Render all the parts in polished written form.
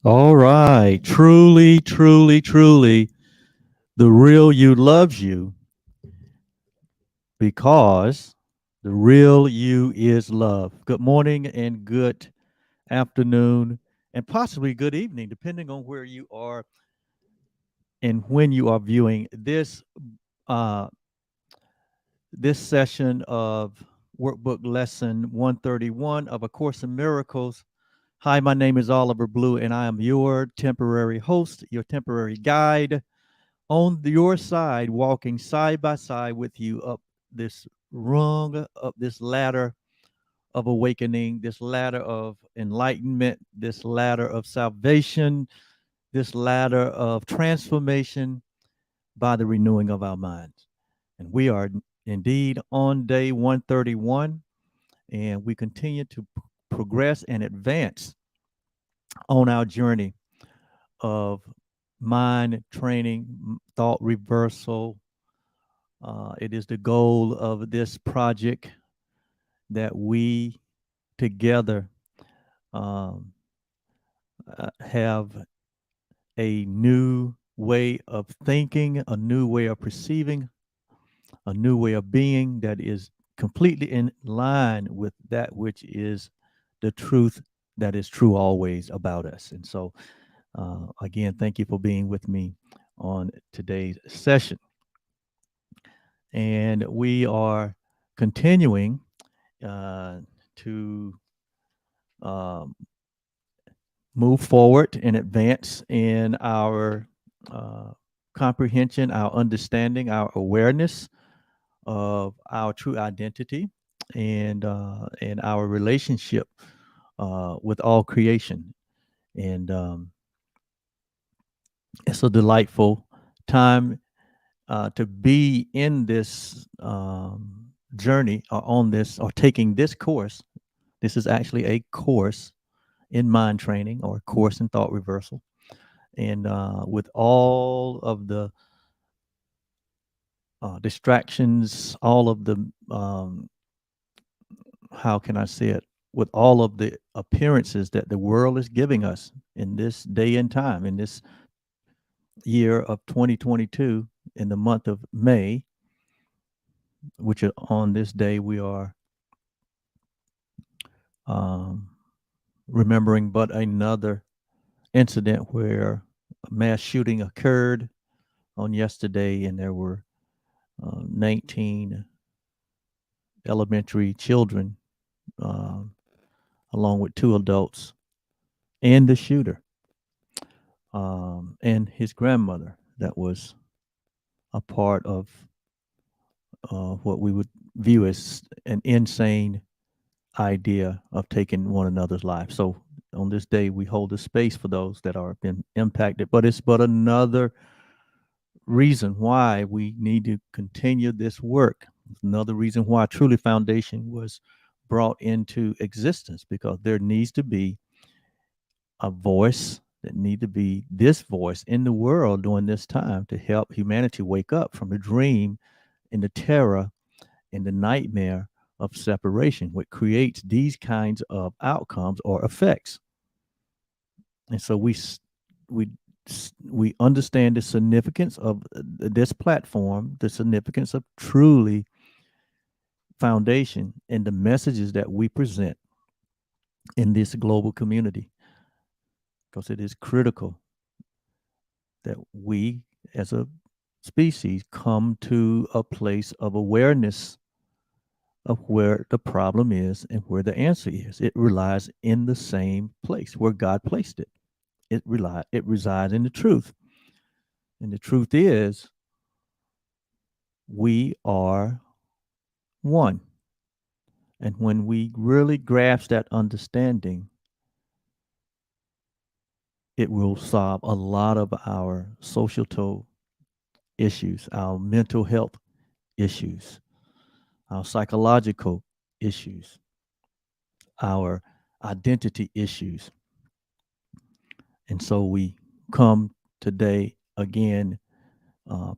All right. Truly, truly, truly, the real you loves you because the real you is love. Good morning and good afternoon and possibly good evening, depending on where you are and when you are viewing uh, this session of Workbook Lesson 131 of A Course in Miracles. Hi, my name is Oliver Blue, and I am your temporary host, your temporary guide on your side, walking side by side with you up this rung, up this ladder of awakening, this ladder of enlightenment, this ladder of salvation, this ladder of transformation by the renewing of our minds. And we are indeed on day 131, and we continue to progress and advance on our journey of mind training, thought reversal. It is the goal of this project that we together um, have a new way of thinking, a new way of perceiving, a new way of being that is completely in line with that which is the truth that is true always about us. And so, again, thank you for being with me on today's session. And we are continuing to um, move forward and advance in our uh, comprehension, our understanding, our awareness of our true identity and our relationship with all creation. And it's a delightful time to be in this journey or on this or taking this course. This is actually a course in mind training or a course in thought reversal. And with all of the distractions, all of the, how can I say it, with all of the appearances that the world is giving us in this day and time, in this year of 2022, in the month of May, which on this day we are um, remembering but another incident where a mass shooting occurred on yesterday, and there were 19 elementary children, um, along with two adults, and the shooter, and his grandmother, that was a part of what we would view as an insane idea of taking one another's lives. So on this day, we hold a space for those that are been impacted, but it's but another reason why we need to continue this work. Another reason why Truly Foundation was brought into existence, because there needs to be a voice that need to be this voice in the world during this time to help humanity wake up from the dream and the terror and the nightmare of separation, which creates these kinds of outcomes or effects. And so we we understand the significance of this platform, the significance of Truly Foundation, and the messages that we present in this global community, because it is critical that we as a species come to a place of awareness of where the problem is and where the answer is. It relies in the same place where God placed it. It resides in the truth. And the truth is we are one. And when we really grasp that understanding, it will solve a lot of our social issues, our mental health issues, our psychological issues, our identity issues. And so we come today again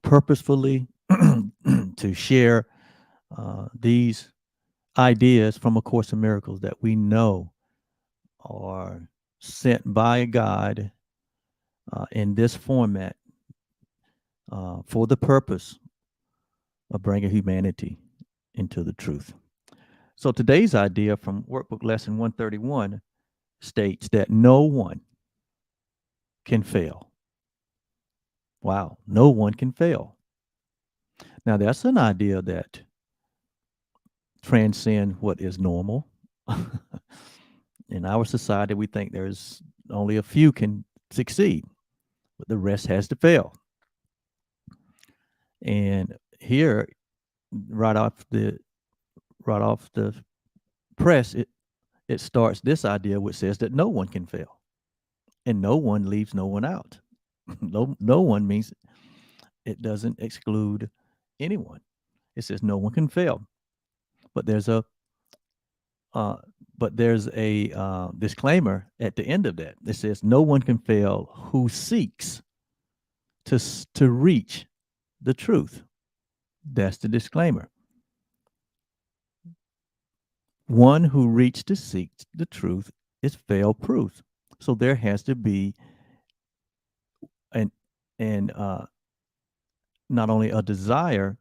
purposefully to share these ideas from A Course in Miracles that we know are sent by God in this format for the purpose of bringing humanity into the truth. So today's idea from Workbook Lesson 131 states that no one can fail. Wow, no one can fail. Now, that's an idea that transcends what is normal. In our society, we think there's only a few can succeed, but the rest has to fail. And here, right off the right off the press, it starts this idea which says that no one can fail, and no one leaves no one out. No one means it doesn't exclude anyone. It says no one can fail, but there's a uh, disclaimer at the end of that. It says no one can fail who seeks to reach the truth. That's the disclaimer. One who reaches to seek the truth is fail proof. So there has to be an and not only a desire,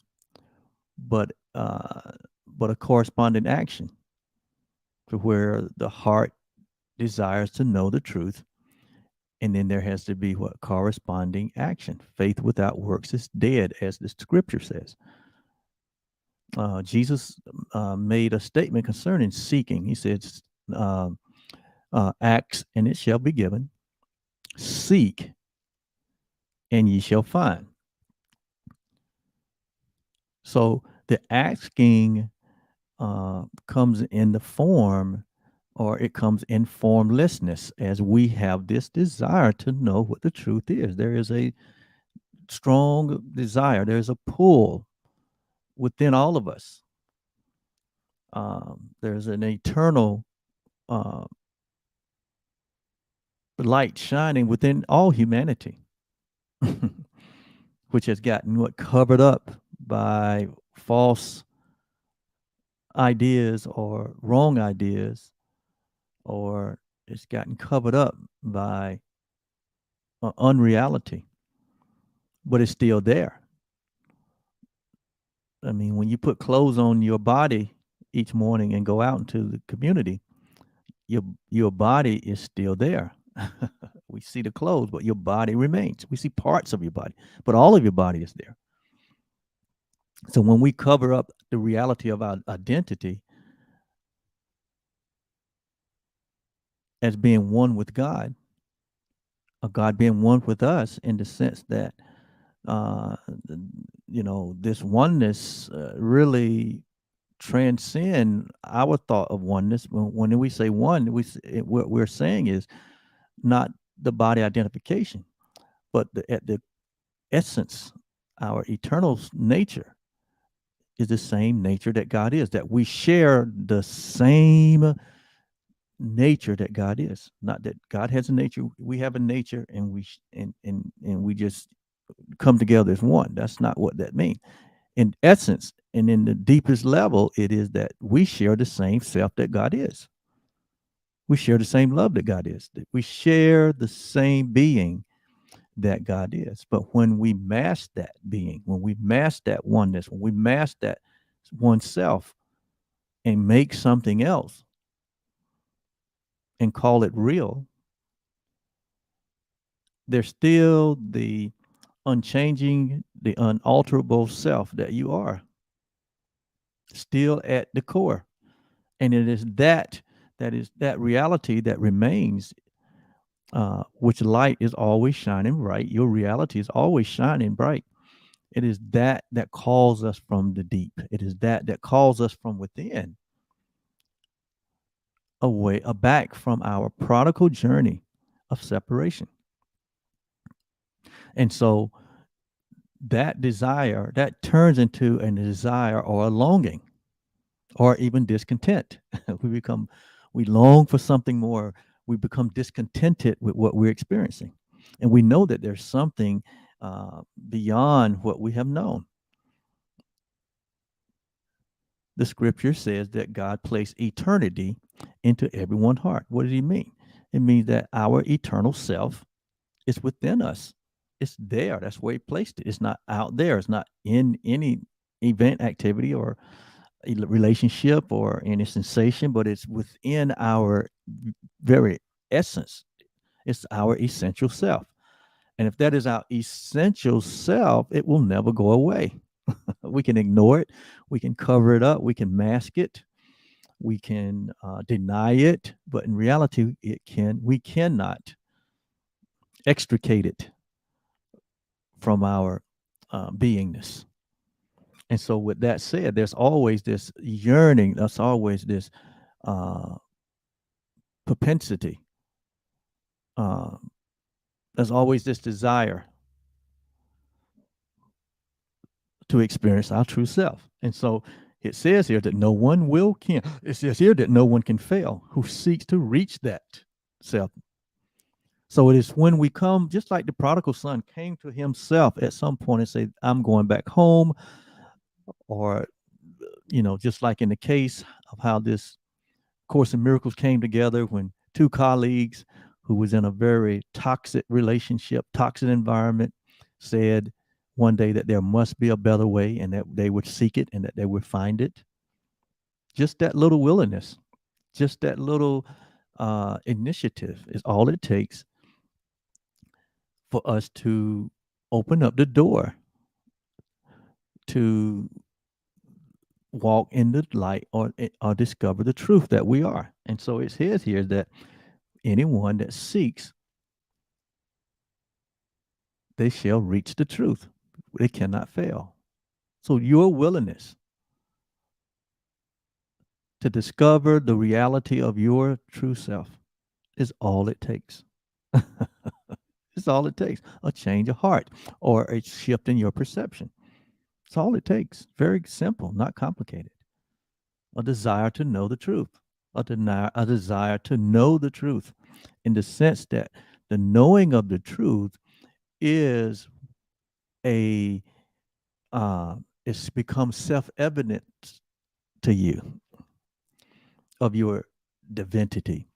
but a corresponding action to where the heart desires to know the truth, and then there has to be what corresponding action. Faith without works is dead, as the scripture says. Jesus made a statement concerning seeking. He said, uh, "Ask, and it shall be given; seek, and ye shall find." So the asking comes in the form, or it comes in formlessness, as we have this desire to know what the truth is. There is a strong desire, there's a pull within all of us. There's an eternal uh, light shining within all humanity, which has gotten what covered up by false ideas or wrong ideas, or it's gotten covered up by unreality, but it's still there. I mean, when you put clothes on your body each morning and go out into the community, your body is still there. We see the clothes, but your body remains. We see parts of your body, but all of your body is there. So when we cover up the reality of our identity as being one with God, or God being one with us, in the sense that uh, this oneness really transcend our thought of oneness. When we say one, what we're saying is not the body identification, but at the essence, our eternal nature is the same nature that God is. That we share the same nature that God is. Not that God has a nature, we have a nature, and we just come together as one. That's not what that means. In essence, and in the deepest level, it is that we share the same self that God is. We share the same love that God is. That we share the same being that God is. But when we mask that being, when we mask that oneness, when we mask that oneself and make something else and call it real, there's still the unchanging, the unalterable self that you are, still at the core. And it is that reality that remains, which light is always shining bright. Your reality is always shining bright. It is that calls us from the deep. It is that calls us from within, away, back from our prodigal journey of separation. And so that desire that turns into a desire or a longing, or even discontent. we we long for something more. We become discontented with what we're experiencing, and we know that there's something beyond what we have known. The scripture says that God placed eternity into everyone's heart. What did he mean? It means that our eternal self is within us. It's there. That's where he placed it. It's not out there. It's not in any event, activity, or a relationship or any sensation, but it's within our very essence. It's our essential self. And if that is our essential self, it will never go away. We can ignore it, we can cover it up, we can mask it, we can deny it, but in reality, we cannot extricate it from our beingness. And so, with that said, there's always this yearning. There's always this uh, propensity. Uh, there's always this desire to experience our true self. And so it says here that no one will can. It says here that no one can fail who seeks to reach that self. So it is when we come, just like the prodigal son came to himself at some point and said, I'm going back home, or, just like in the case of how this Course in Miracles came together when two colleagues who was in a very toxic relationship, toxic environment, said one day that there must be a better way and that they would seek it and that they would find it. Just that little willingness, just that little initiative is all it takes for us to open up the door to walk in the light, or discover the truth that we are. And so it says here that anyone that seeks, they shall reach the truth. They cannot fail. So your willingness to discover the reality of your true self is all it takes. It's all it takes. A change of heart or a shift in your perception. It's all it takes. Very simple, not complicated. A desire to know the truth. A desire to know the truth in the sense that the knowing of the truth is a it's become self-evident to you of your divinity,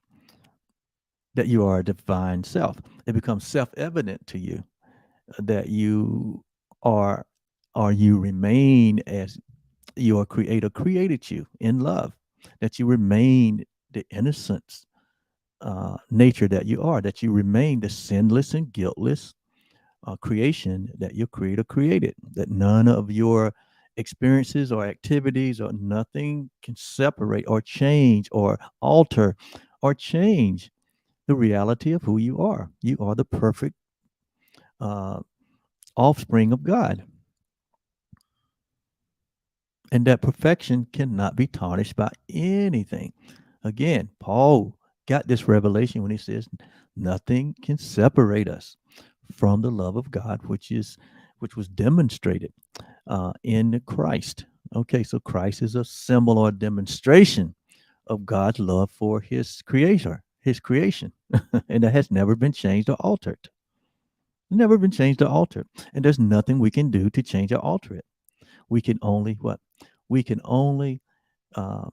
that you are a divine self. It becomes self-evident to you that you are, or you remain as your creator created you in love, that you remain the innocence nature that you are, that you remain the sinless and guiltless creation that your creator created, that none of your experiences or activities or nothing can separate or change or alter or change the reality of who you are. You are the perfect uh, offspring of God. And that perfection cannot be tarnished by anything. Again, Paul got this revelation when he says, nothing can separate us from the love of God, which was demonstrated in Christ. Okay, so Christ is a symbol or demonstration of God's love for his creator, his creation. And that has never been changed or altered. Never been changed or altered. And there's nothing we can do to change or alter it. We can only what? We can only uh,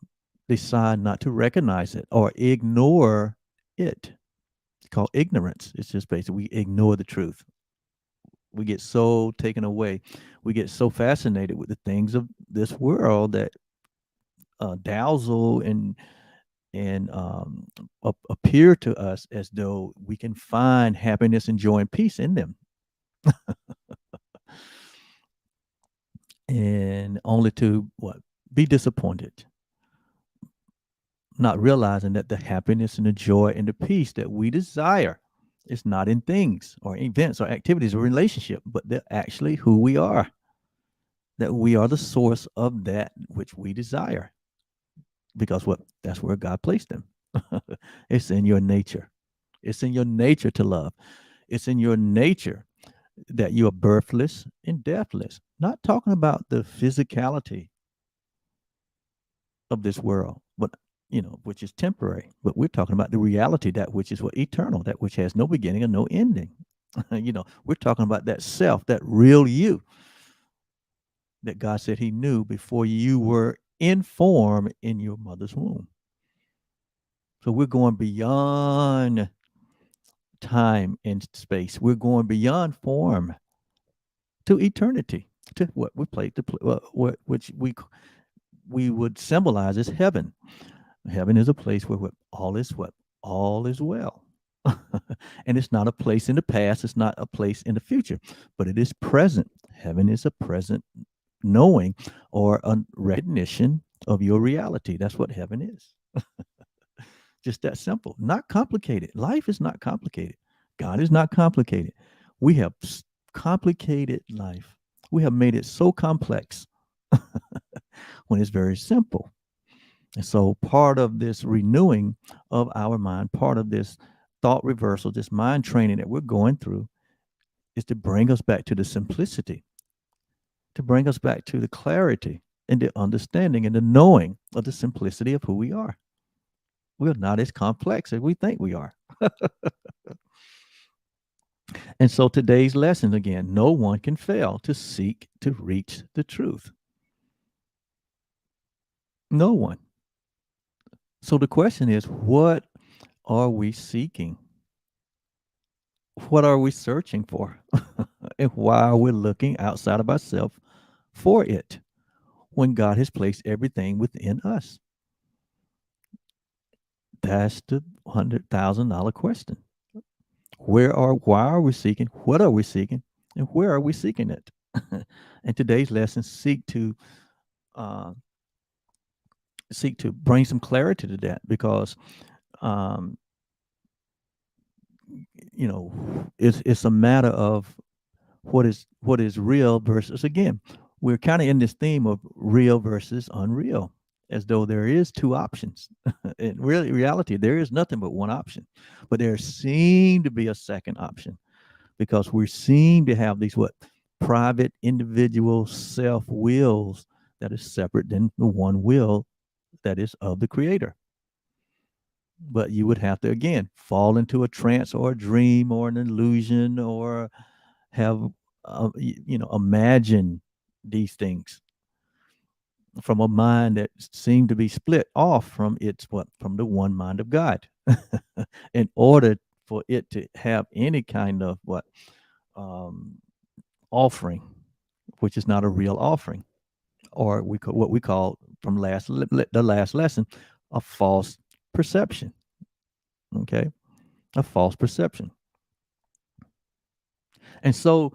decide not to recognize it or ignore it. It's called ignorance. It's just basically we ignore the truth. We get so taken away. We get so fascinated with the things of this world that dazzle and appear to us as though we can find happiness and joy and peace in them, and only to what? Be disappointed, not realizing that the happiness and the joy and the peace that we desire is not in things or events or activities or relationship, but they're actually who we are. That we are the source of that which we desire, because what? That's where God placed them. It's in your nature. It's in your nature to love. It's in your nature that you are birthless and deathless. Not talking about the physicality of this world, but which is temporary. But we're talking about the reality, that which is what eternal, that which has no beginning and no ending. We're talking about that self, that real you that God said He knew before you were in form in your mother's womb. So we're going beyond time and space. We're going beyond form to eternity, to what we play to what which we would symbolize as heaven. Heaven is a place where what all is well. And it's not a place in the past, it's not a place in the future, but it is present. Heaven is a present knowing or a recognition of your reality. That's what heaven is. Just that simple. Not complicated. Life is not complicated. God is not complicated. We have complicated life. We have made it so complex when it's very simple. And so, part of this renewing of our mind, part of this thought reversal, this mind training that we're going through, is to bring us back to the simplicity, to bring us back to the clarity and the understanding and the knowing of the simplicity of who we are. We're not as complex as we think we are. And so, today's lesson again, no one can fail to seek to reach the truth. No one. So, the question is, what are we seeking? What are we searching for? And why are we looking outside of ourselves for it when God has placed everything within us? That's the $100,000 question. Why are we seeking? What are we seeking? And where are we seeking it? And today's lesson uh, seek to bring some clarity to that, because um, it's a matter of what is real versus, again, we're kind of in this theme of real versus unreal, as though there is two options. In reality, there is nothing but one option, but there seem to be a second option, because we seem to have these private individual self wills that is separate than the one will that is of the creator. But you would have to, again, fall into a trance or a dream or an illusion, or have imagine these things from a mind that seemed to be split off from from the one mind of God, in order for it to have any kind of um, offering, which is not a real offering, or what we call from the last lesson, a false perception. Okay, a false perception. And so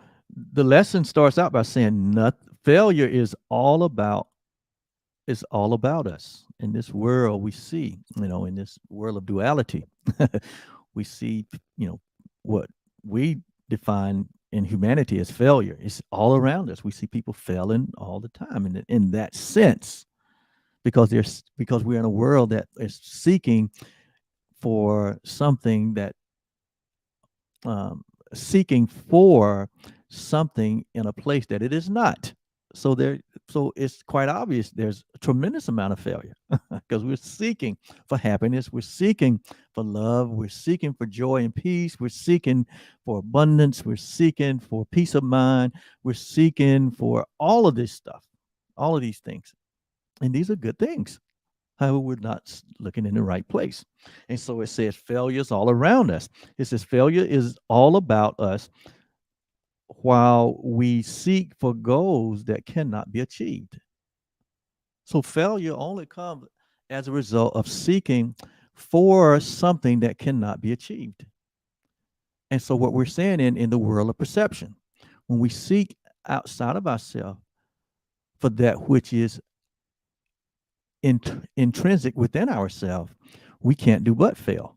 the lesson starts out by saying, failure is all about us. In this world we see, in this world of duality, we see, what we define in humanity as failure. It's all around us. We see people failing all the time, in that sense, because we're in a world that is seeking for something that um, seeking for something in a place that it is not. So it's quite obvious there's a tremendous amount of failure, because we're seeking for happiness, we're seeking for love, we're seeking for joy and peace, we're seeking for abundance, we're seeking for peace of mind, we're seeking for all of this stuff, all of these things. And these are good things. However, we're not looking in the right place. And so it says failure is all around us. It says failure is all about us while we seek for goals that cannot be achieved. So failure only comes as a result of seeking for something that cannot be achieved. And so what we're saying in the world of perception, when we seek outside of ourselves for that which is intrinsic within ourselves, we can't do but fail.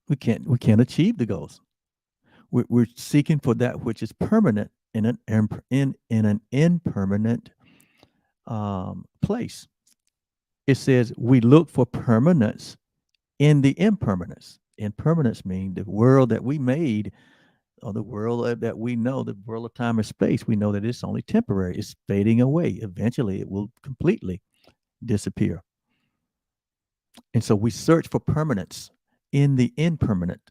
We can't achieve the goals. We're seeking for that which is permanent in an impermanent place. It says we look for permanence in the impermanence. Impermanence means the world that we made, or the world that we know, the world of time and space. We know that it's only temporary. It's fading away. Eventually, it will completely disappear. And so we search for permanence in the impermanent.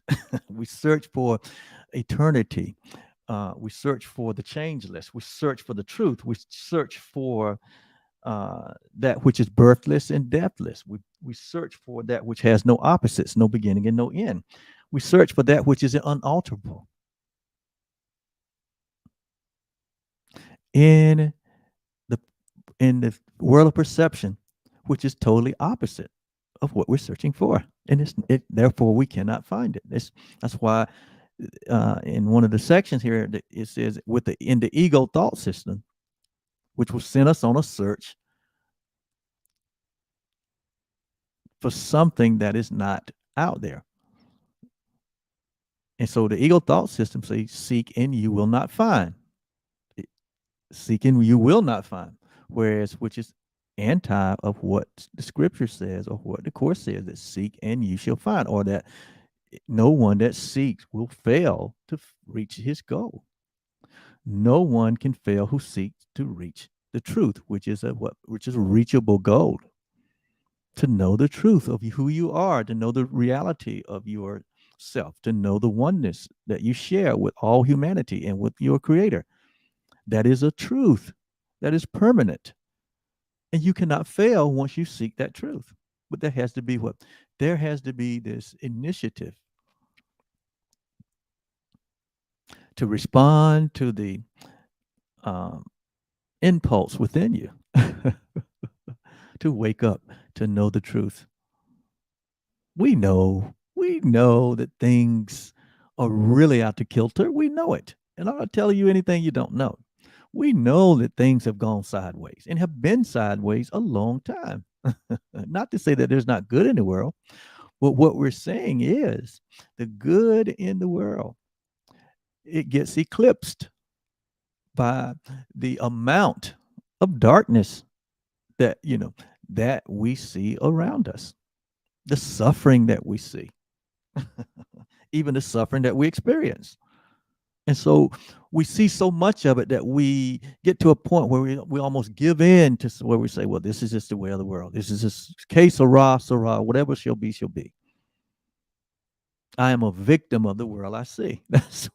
We search for eternity. We search for the changeless. We search for the truth. We search for that which is birthless and deathless. We search for that which has no opposites, no beginning and no end. We search for that which is unalterable. In the in the world of perception, which is totally opposite of what we're searching for, and therefore we cannot find it. That's why in one of the sections here it says in the ego thought system, which will send us on a search for something that is not out there. And so the ego thought system says, seek and you will not find. Seeking you will not find. Whereas, which is anti of what the scripture says or what the course says, that seek and you shall find, or that no one that seeks will fail to reach his goal. No one can fail who seeks to reach the truth, which is a reachable goal. To know the truth of who you are, to know the reality of yourself, to know the oneness that you share with all humanity and with your creator. That is a truth that is permanent. And you cannot fail once you seek that truth. But there has to be what? There has to be this initiative to respond to the um, impulse within you to wake up, to know the truth. We know that things are really out to kilter. We know it. And I'm not telling you anything you don't know. We know that things have gone sideways and have been sideways a long time. Not to say that there's not good in the world, but what we're saying is the good in the world, it gets eclipsed by the amount of darkness that, that we see around us, the suffering that we see, even the suffering that we experience. And so we see so much of it that we get to a point where we almost give in to where we say, well, this is just the way of the world. This is just case Sarah, whatever shall be, shall be. I am a victim of the world I see. That's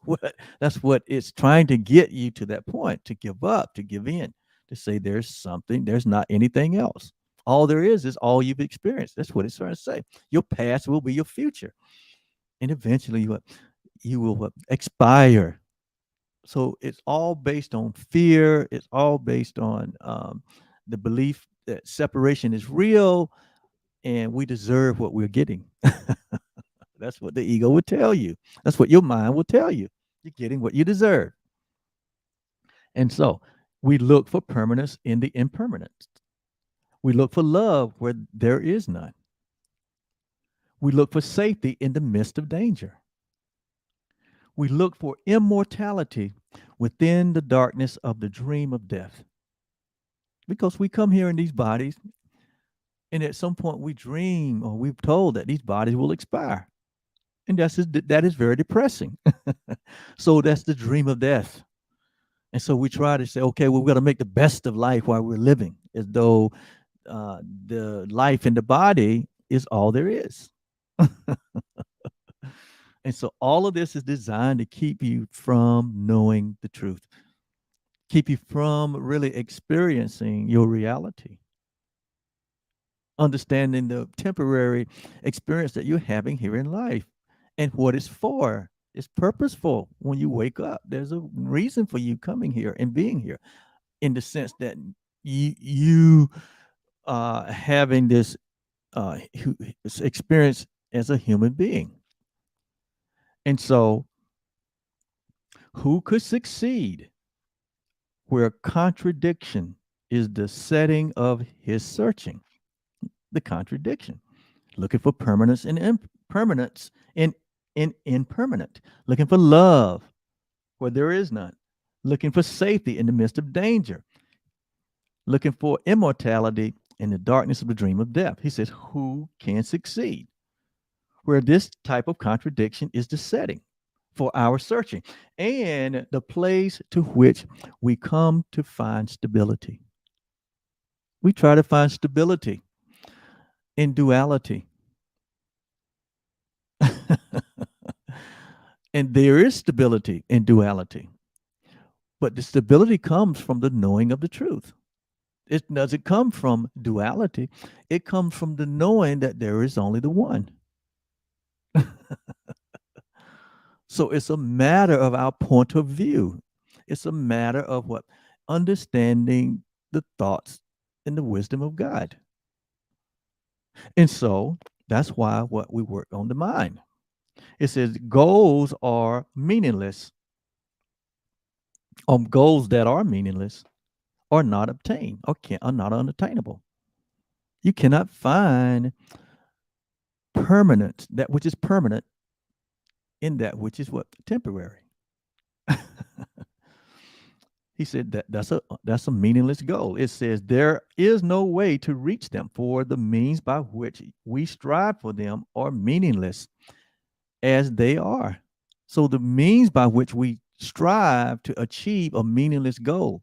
what it's trying to get you to, that point, to give up, to give in, to say there's not anything else. All there is all you've experienced. That's what it's trying to say. Your past will be your future. And eventually you will expire. So it's all based on fear. It's all based on the belief that separation is real and we deserve what we're getting. That's what the ego would tell you. That's what your mind will tell you. You're getting what you deserve. And so we look for permanence in the impermanence. We look for love where there is none. We look for safety in the midst of danger. We look for immortality within the darkness of the dream of death. Because we come here in these bodies, and at some point we dream or we're told that these bodies will expire. And that is very depressing. So that's the dream of death. And so we try to say, okay, well, we've got to make the best of life while we're living, as though the life in the body is all there is. And so all of this is designed to keep you from knowing the truth, keep you from really experiencing your reality, understanding the temporary experience that you're having here in life and what it's for. It's purposeful. When you wake up, there's a reason for you coming here and being here, in the sense that you having this experience as a human being. And so who could succeed where contradiction is the setting of his searching? The contradiction, looking for permanence and impermanence in impermanent, looking for love where there is none, looking for safety in the midst of danger, looking for immortality in the darkness of the dream of death. He says, who can succeed where this type of contradiction is the setting for our searching and the place to which we come to find stability? We try to find stability in duality. And there is stability in duality. But the stability comes from the knowing of the truth. It doesn't come from duality. It comes from the knowing that there is only the one. So it's a matter of our point of view. It's a matter of what? Understanding the thoughts and the wisdom of God. And so that's why what we work on the mind. It says goals are meaningless, goals that are meaningless are not obtained or are not unattainable. You cannot find permanent, that which is permanent, in that which is what? Temporary. He said that that's a meaningless goal. It says there is no way to reach them, for the means by which we strive for them are meaningless as they are. So the means by which we strive to achieve a meaningless goal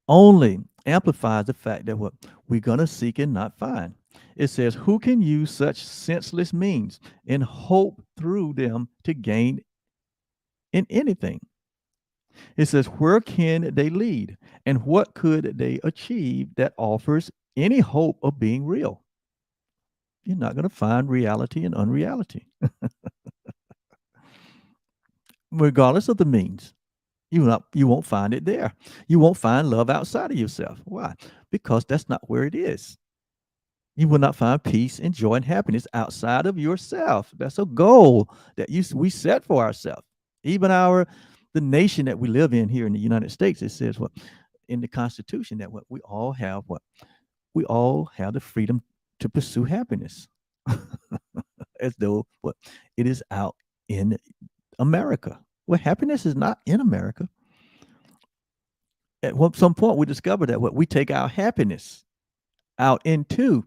only amplifies the fact that what we're gonna seek and not find. It says, who can use such senseless means and hope through them to gain in anything? It says, where can they lead? And what could they achieve that offers any hope of being real? You're not going to find reality in unreality, regardless of the means. You won't find it there. You won't find love outside of yourself. Why? Because that's not where it is. You will not find peace and joy and happiness outside of yourself. That's a goal that we set for ourselves. Even the nation that we live in here in the United States, it says what in the Constitution that what we all have the freedom to pursue happiness, as though what it is out in America. Well, happiness is not in America. At some point, we discovered that what we take our happiness out into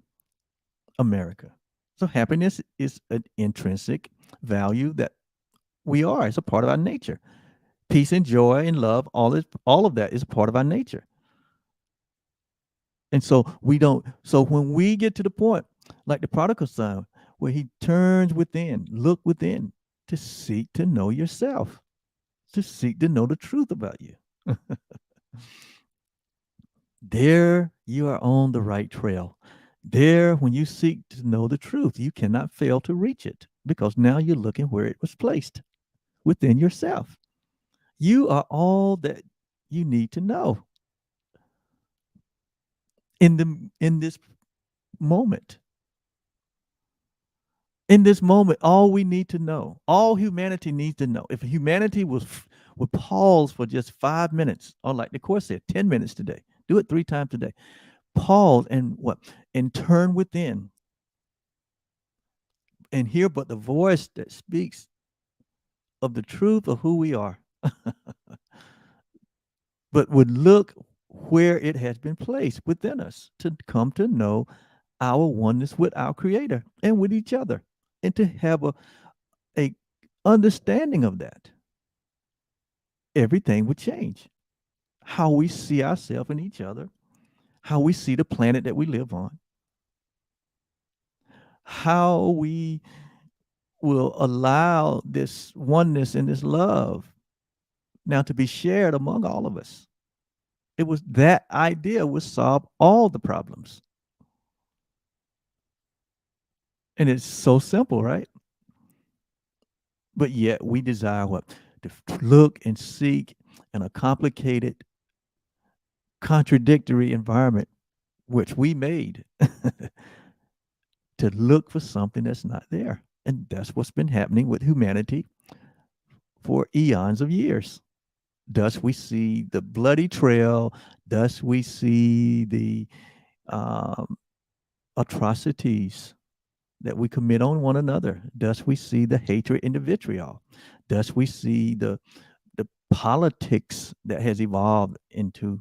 America. So happiness is an intrinsic value that we are. It's a part of our nature. Peace and joy and love, all of that is a part of our nature. And so we don't. So when we get to the point, like the prodigal son, where he turns within, look within, to seek to know yourself, to seek to know the truth about you. There you are on the right trail. There, when you seek to know the truth, you cannot fail to reach it because now you're looking where it was placed within yourself. You are all that you need to know in this moment. In this moment, all we need to know, all humanity needs to know. If humanity would pause for just 5 minutes, or like the course said, 10 minutes today, do it 3 times a day. Pause and what? And turn within and hear but the voice that speaks of the truth of who we are, but would look where it has been placed within us to come to know our oneness with our creator and with each other, and to have a understanding of that, everything would change. How we see ourselves and each other, how we see the planet that we live on, how we will allow this oneness and this love now to be shared among all of us. It was that idea would solve all the problems. And it's so simple, right? But yet we desire what? To look and seek in a complicated, contradictory environment, which we made, to look for something that's not there. And that's what's been happening with humanity for eons of years. Thus, we see the bloody trail. Thus, we see the um, atrocities that we commit on one another. Thus, we see the hatred and the vitriol. Thus, we see the politics that has evolved into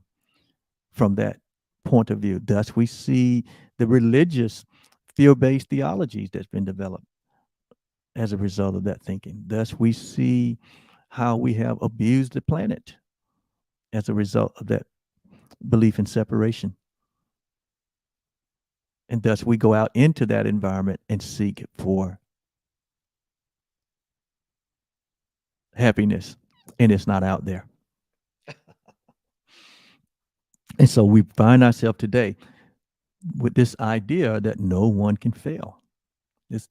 from that point of view. Thus, we see the religious fear-based theologies that's been developed as a result of that thinking. Thus, we see how we have abused the planet as a result of that belief in separation. And thus, we go out into that environment and seek for happiness, and it's not out there. And so we find ourselves today with this idea that no one can fail. This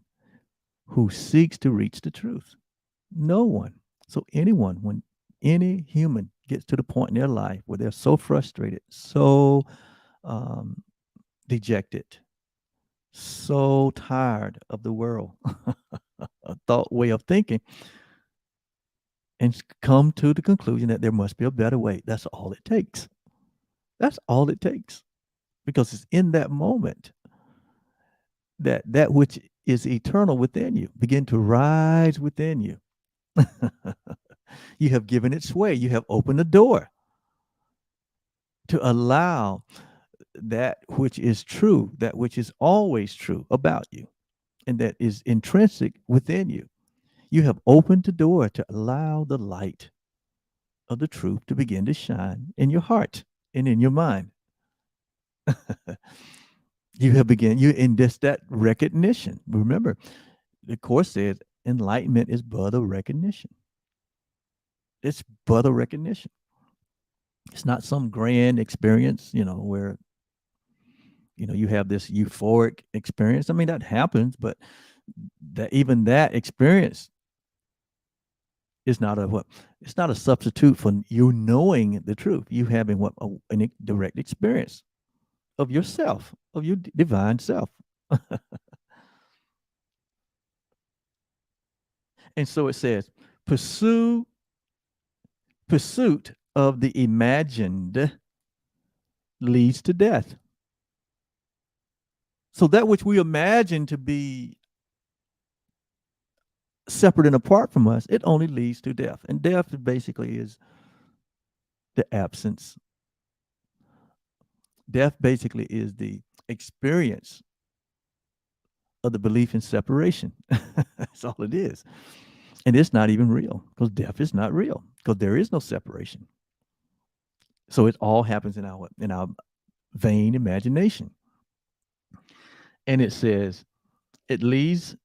who seeks to reach the truth. No one. So anyone, when any human gets to the point in their life where they're so frustrated, so um, dejected, so tired of the world, a thought way of thinking, and come to the conclusion that there must be a better way. That's all it takes. That's all it takes. Because it's in that moment that that which is eternal within you begin to rise within you. You have given it sway. You have opened the door to allow that which is true, that which is always true about you, and that is intrinsic within you. You have opened the door to allow the light of the truth to begin to shine in your heart and in your mind. You have begun you in this that recognition. Remember, the course says enlightenment is but a recognition. It's but a recognition. It's not some grand experience, where you have this euphoric experience. I mean, that happens, but that even that experience is not a what? It's not a substitute for you knowing the truth. You having a direct experience of yourself, of your divine self. And so it says, pursue pursuit of the imagined leads to death. So that which we imagine to be separate and apart from us, it only leads to death. And death basically is the absence. Death basically is the experience of the belief in separation. That's all it is. And it's not even real because death is not real because there is no separation. So it all happens in our vain imagination. And it leads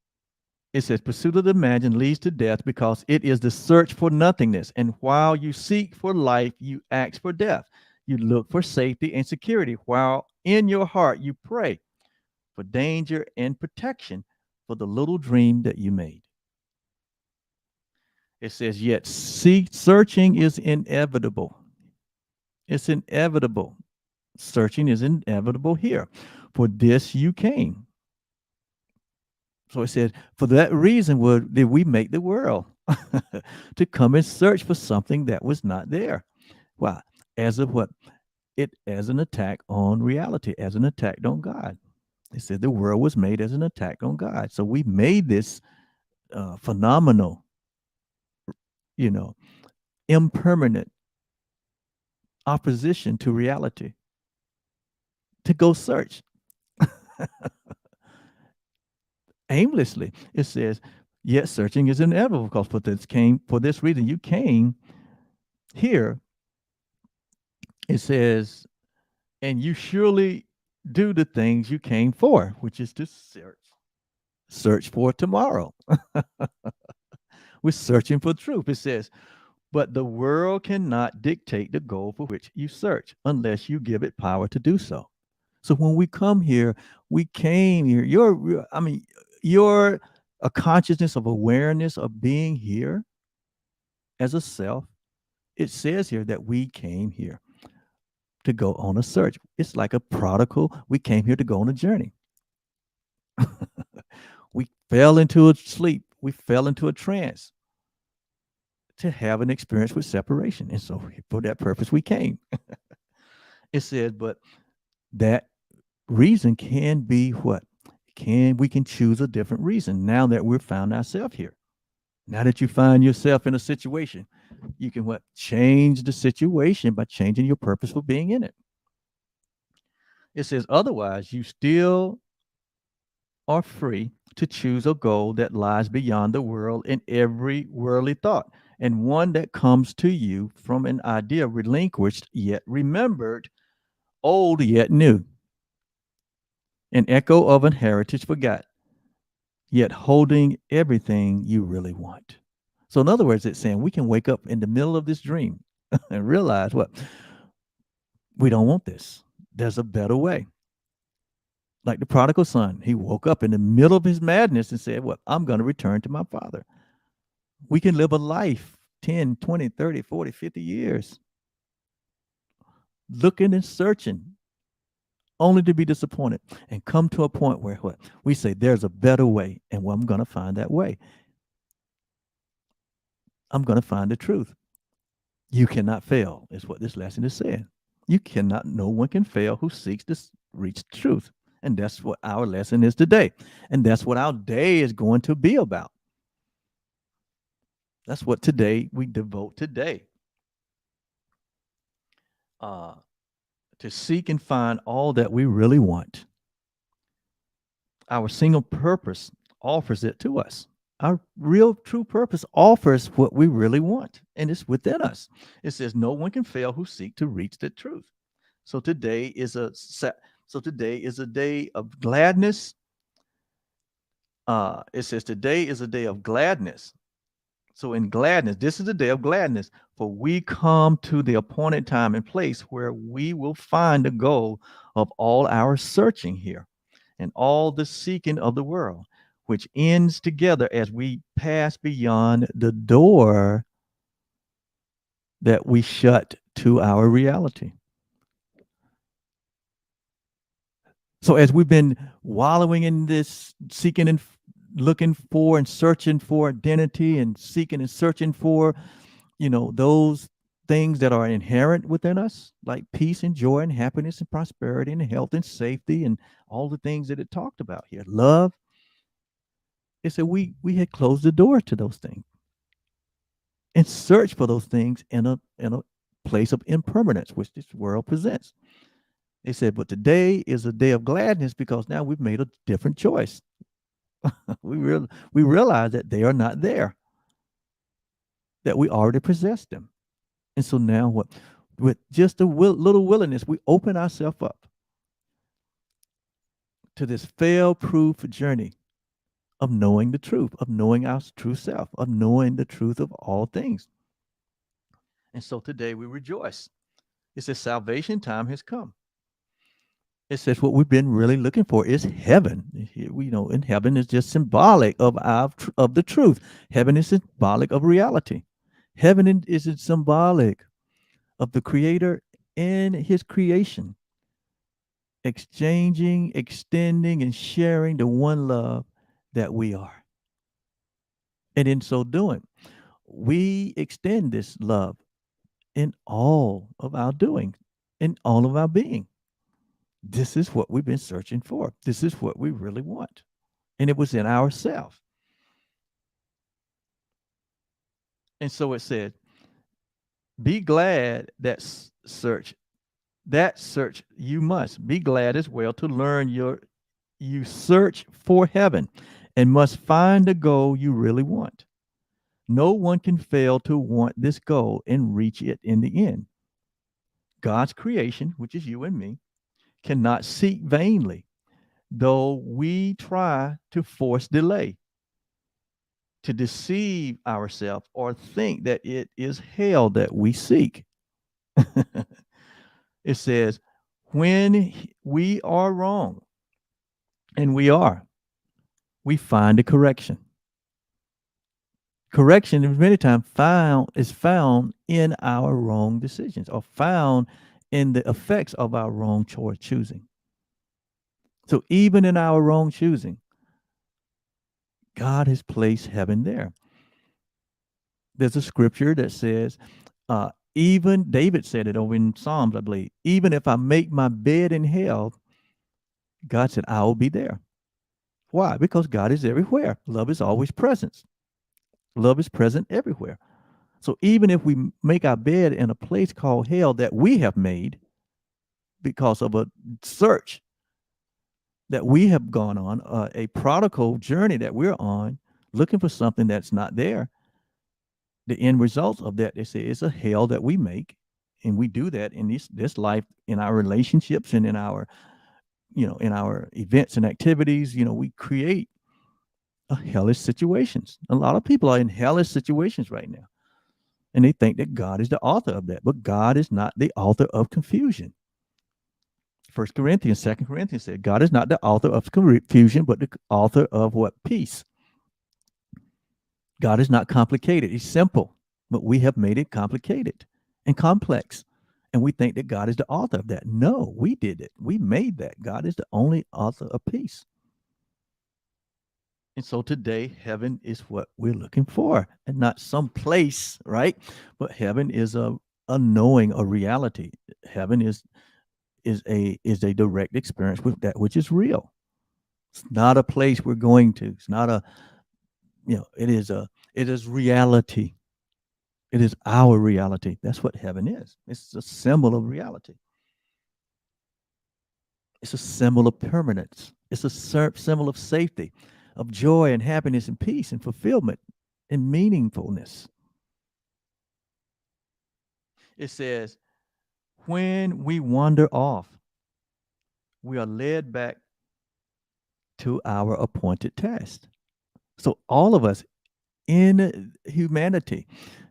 it says, pursuit of the imagined leads to death because it is the search for nothingness. And while you seek for life, you ask for death. You look for safety and security, while in your heart you pray for danger and protection for the little dream that you made. It says, yet searching is inevitable. It's inevitable. Searching is inevitable here. For this you came. So it said, for that reason did we make the world to come and search for something that was not there. Why? As of what? It as an attack on reality, as an attack on God. It said the world was made as an attack on God. So we made this phenomenal, you know, impermanent opposition to reality to go search aimlessly. It says, yet searching is inevitable because for this reason you came here. It says, and you surely do the things you came for, which is to search for tomorrow. We're searching for truth. It says, but the world cannot dictate the goal for which you search unless you give it power to do so. So when we come here, we came here. You're a consciousness of awareness of being here as a self. It says here that we came here to go on a search. It's like a prodigal. We came here to go on a journey. We fell into a sleep. We fell into a trance to have an experience with separation. And so for that purpose, we came. It says, but that reason can be what? We can choose a different reason now that we've found ourselves here. Now that you find yourself in a situation, you can what? Change the situation by changing your purpose for being in it. It says, otherwise, you still are free to choose a goal that lies beyond the world in every worldly thought, and one that comes to you from an idea relinquished yet remembered, old yet new, an echo of an heritage forgot, yet holding everything you really want. So, in other words, it's saying we can wake up in the middle of this dream and realize what? We don't want this. There's a better way. Like the prodigal son, he woke up in the middle of his madness and said, "Well, I'm going to return to my father." We can live a life 10, 20, 30, 40, 50 years looking and searching only to be disappointed and come to a point where what we say there's a better way, and well, I'm going to find that way. I'm going to find the truth. You cannot fail, is what this lesson is saying. You cannot, no one can fail who seeks to reach the truth. And that's what our lesson is today. And that's what our day is going to be about. That's what today we devote today. Uh, to seek and find all that we really want. Our single purpose offers it to us. Our real true purpose offers what we really want, and it's within us. It says no one can fail who seek to reach the truth. So today is a day of gladness. It says today is a day of gladness. So in gladness, this is the day of gladness, for we come to the appointed time and place where we will find the goal of all our searching here and all the seeking of the world, which ends together as we pass beyond the door that we shut to our reality. So as we've been wallowing in this, seeking and looking for and searching for identity and seeking and searching for, those things that are inherent within us, like peace and joy and happiness and prosperity and health and safety and all the things that it talked about here, love. It said we had closed the door to those things and searched for those things in a place of impermanence, which this world presents. They said, but today is a day of gladness because now we've made a different choice. We realize that they are not there, that we already possess them. And so now what? With just a little willingness, we open ourselves up to this fail-proof journey of knowing the truth, of knowing our true self, of knowing the truth of all things. And so today we rejoice. It says salvation time has come. It says what we've been really looking for is heaven. In heaven is just symbolic of the truth. Heaven is symbolic of reality. Heaven is symbolic of the Creator and His creation, exchanging, extending, and sharing the one love that we are. And in so doing, we extend this love in all of our doing, in all of our being. This is what we've been searching for. This is what we really want. And it was in ourselves. And so it said, be glad that search you must. Be glad as well to learn you search for heaven and must find the goal you really want. No one can fail to want this goal and reach it in the end. God's creation, which is you and me, cannot seek vainly, though we try to force delay, to deceive ourselves or think that it is hell that we seek. It says, when we are wrong, and we are, we find a correction. Correction is many times found in our wrong decisions or found in the effects of our wrong choosing. So even in our wrong choosing, God has placed heaven there. There's a scripture that says, even David said it over in Psalms, I believe, even if I make my bed in hell, God said, I will be there. Why? Because God is everywhere. Love is always present. Love is present everywhere. So even if we make our bed in a place called hell that we have made because of a search that we have gone on, a prodigal journey that we're on, looking for something that's not there, the end result of that, they say, is a hell that we make. And we do that in this life, in our relationships and in our, in our events and activities. We create hellish situations. A lot of people are in hellish situations right now. And they think that God is the author of that. But God is not the author of confusion. First Corinthians, Second Corinthians said, God is not the author of confusion, but the author of what? Peace. God is not complicated. He's simple, but we have made it complicated and complex. And we think that God is the author of that. No, we did it. We made that. God is the only author of peace. And so today, heaven is what we're looking for, and not some place, right? But heaven is a knowing, a reality. Heaven is a direct experience with that which is real. It's not a place we're going to. It's not a, it is reality. It is our reality. That's what heaven is. It's a symbol of reality. It's a symbol of permanence. It's a symbol of safety, of joy and happiness and peace and fulfillment and meaningfulness. It says, when we wander off, we are led back to our appointed task. So, all of us in humanity,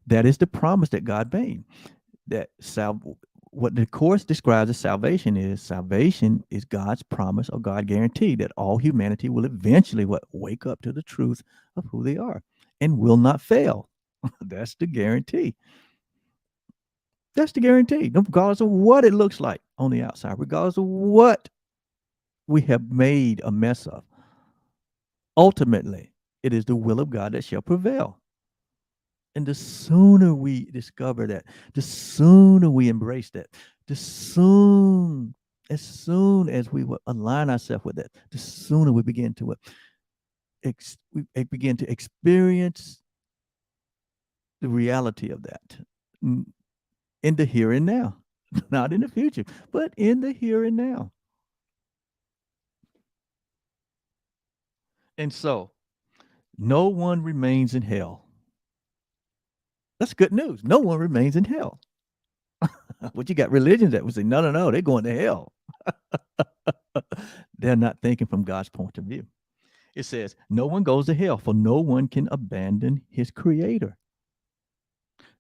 that is the promise that God made. That what the course describes as salvation is God's promise or God guarantee that all humanity will eventually wake up to the truth of who they are and will not fail. That's the guarantee. That's the guarantee, regardless of what it looks like on the outside, regardless of what we have made a mess of. Ultimately, it is the will of God that shall prevail. And the sooner we discover that, the sooner we embrace that, as soon as we will align ourselves with that, the sooner we begin to experience the reality of that in the here and now, not in the future, but in the here and now. And so, no one remains in hell. That's good news. No one remains in hell. But you got religions that would say, no, no, no, they're going to hell. They're not thinking from God's point of view. It says, no one goes to hell, for no one can abandon his creator,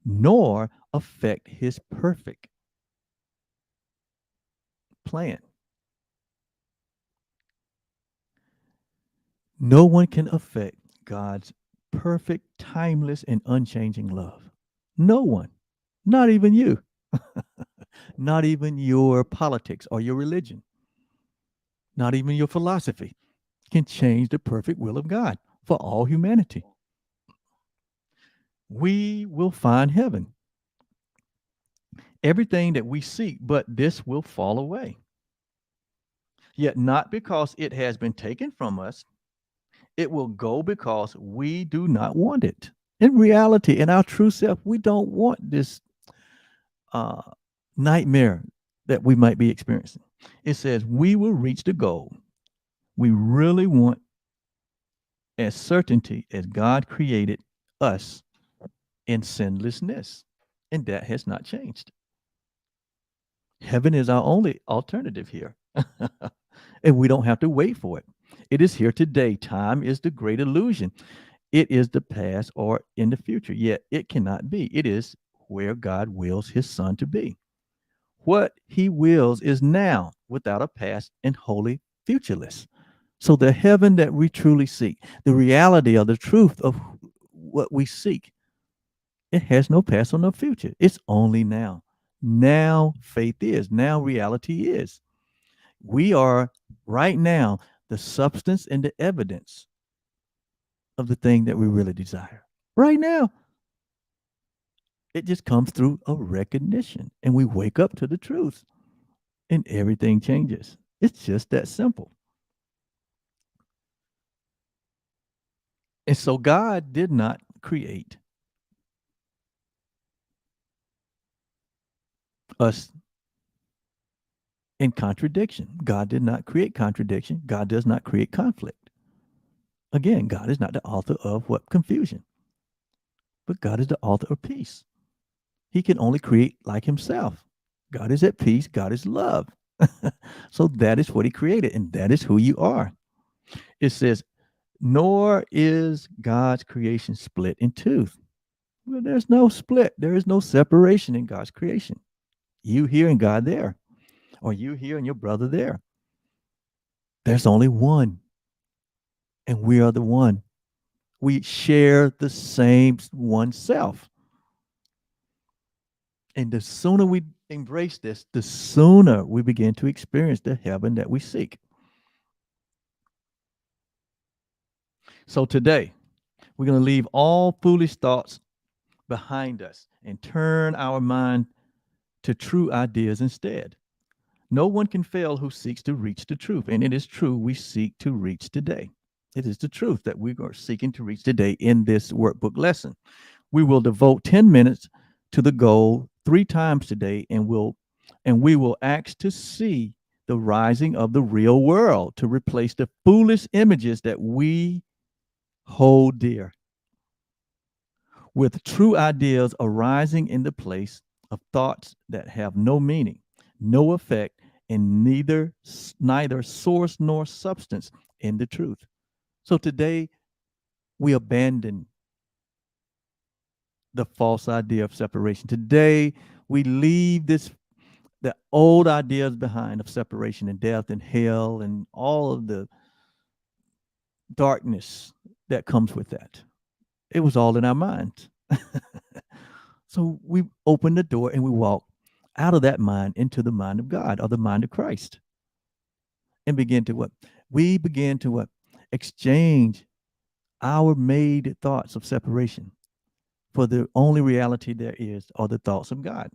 nor affect his perfect plan. No one can affect God's perfect, timeless, and unchanging love. No one, not even you, not even your politics or your religion, not even your philosophy can change the perfect will of God for all humanity. We will find heaven. Everything that we seek, but this will fall away. Yet not because it has been taken from us, it will go because we do not want it. In reality, in our true self, we don't want this uh, nightmare that we might be experiencing. It says we will reach the goal we really want as certainty as God created us in sinlessness. And that has not changed. Heaven is our only alternative here. And we don't have to wait for it. It is here today. Time is the great illusion. It is the past or in the future, yet it cannot be. It is where God wills his son to be. What he wills is now without a past and wholly futureless. So the heaven that we truly seek, the reality of the truth of what we seek, it has no past or no future. It's only now. Now faith is. Now reality is. We are right now the substance and the evidence of the thing that we really desire. Right now, it just comes through a recognition, and we wake up to the truth, and everything changes. It's just that simple. And so God did not create us in contradiction. God did not create contradiction. God does not create conflict. Again, God is not the author of what? Confusion. But God is the author of peace. He can only create like himself. God is at peace. God is love. So that is what he created, and that is who you are. It says, nor is God's creation split in two. Well, there's no split. There is no separation in God's creation. You here and God there. or you here and your brother there. There's only one, and we are the one. We share the same one self. And the sooner we embrace this, the sooner we begin to experience the heaven that we seek. So today, we're going to leave all foolish thoughts behind us and turn our mind to true ideas instead. No one can fail who seeks to reach the truth. And it is true we seek to reach today. It is the truth that we are seeking to reach today in this workbook lesson. We will devote 10 minutes to the goal 3 times today, and we will ask to see the rising of the real world to replace the foolish images that we hold dear with true ideas arising in the place of thoughts that have no meaning, no effect, and neither source nor substance in the truth. So today we abandon the false idea of separation. Today we leave the old ideas behind of separation and death and hell and all of the darkness that comes with that. It was all in our minds. So we open the door and we walk out of that mind into the mind of God or the mind of Christ and begin to what? We begin to what? Exchange our made thoughts of separation for the only reality there is are the thoughts of God.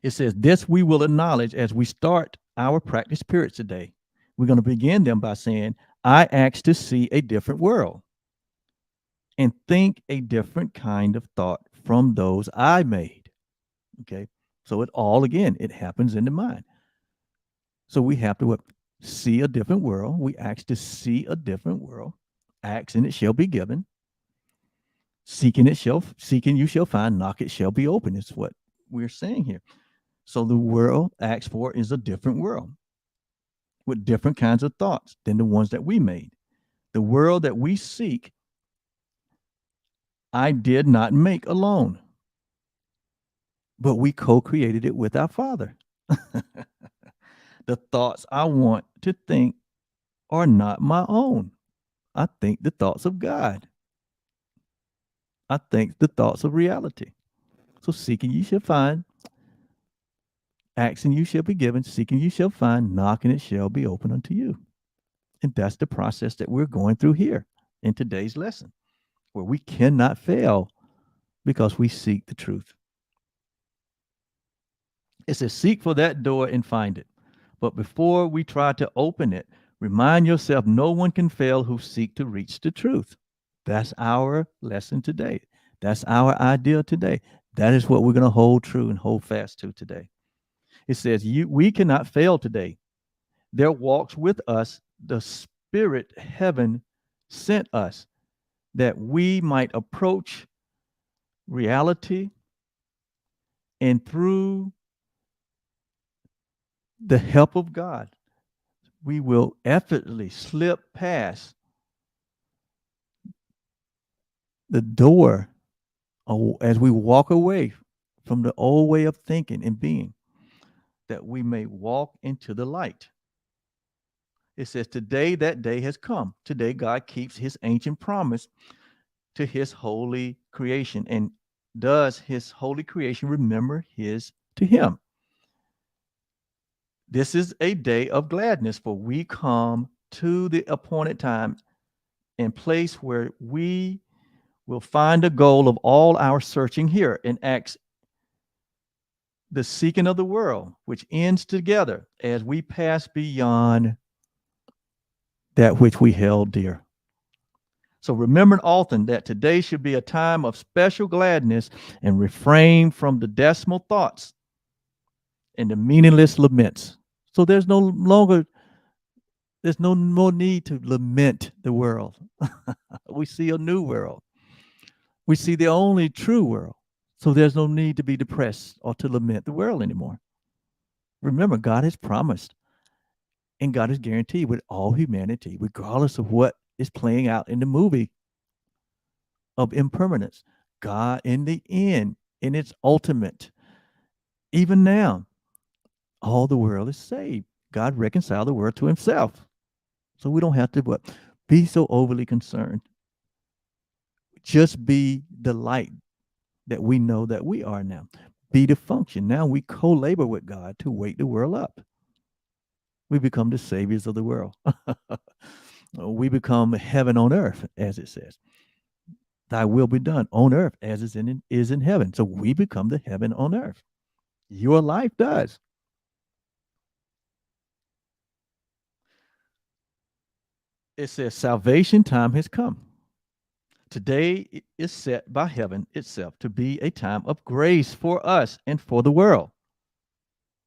It says, this we will acknowledge as we start our practice periods today. We're going to begin them by saying, I ask to see a different world and think a different kind of thought from those I made. Okay. So it happens in the mind. So we have to what? See a different world. We ask to see a different world. Ask and it shall be given. Seeking you shall find. Knock it shall be open. Is what we're saying here. So the world asked for is a different world with different kinds of thoughts than the ones that we made. The world that we seek, I did not make alone, but we co-created it with our Father. The thoughts I want to think are not my own. I think the thoughts of God. I think the thoughts of reality. So seeking you shall find, asking you shall be given, seeking you shall find, knocking it shall be open unto you. And that's the process that we're going through here in today's lesson, where we cannot fail because we seek the truth. It says, seek for that door and find it. But before we try to open it, remind yourself no one can fail who seek to reach the truth. That's our lesson today. That's our idea today. That is what we're going to hold true and hold fast to today. It says, we cannot fail today. There walks with us the spirit heaven sent us that we might approach reality, and through the help of God, we will effortlessly slip past the door as we walk away from the old way of thinking and being, that we may walk into the light. It says, today that day has come. Today, God keeps his ancient promise to his holy creation. And does his holy creation remember his to him? This is a day of gladness, for we come to the appointed time and place where we will find the goal of all our searching here in Acts, the seeking of the world, which ends together as we pass beyond that which we held dear. So remember often that today should be a time of special gladness and refrain from the decimal thoughts and the meaningless laments. So there's no more need to lament the world. We see a new world. We see the only true world. So there's no need to be depressed or to lament the world anymore. Remember, God has promised and God has guaranteed with all humanity, regardless of what is playing out in the movie of impermanence, God in the end, in its ultimate, even now, all the world is saved. God reconciled the world to himself. So we don't have to be so overly concerned. Just be the light that we know that we are now. Be the function. Now we co-labor with God to wake the world up. We become the saviors of the world. We become heaven on earth, as it says. Thy will be done on earth as is in heaven. So we become the heaven on earth. Your life does. It says salvation time has come. Today is set by heaven itself to be a time of grace for us and for the world.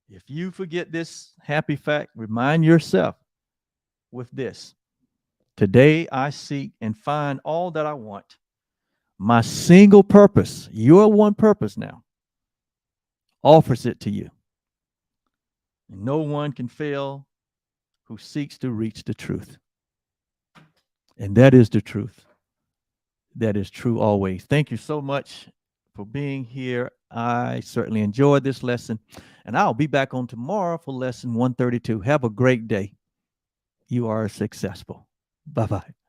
If you forget this happy fact, remind yourself with this. Today I seek and find all that I want. My single purpose, your one purpose now, offers it to you. And no one can fail who seeks to reach the truth. And that is the truth. That is true always. Thank you so much for being here. I certainly enjoyed this lesson. And I'll be back on tomorrow for lesson 132. Have a great day. You are successful. Bye bye.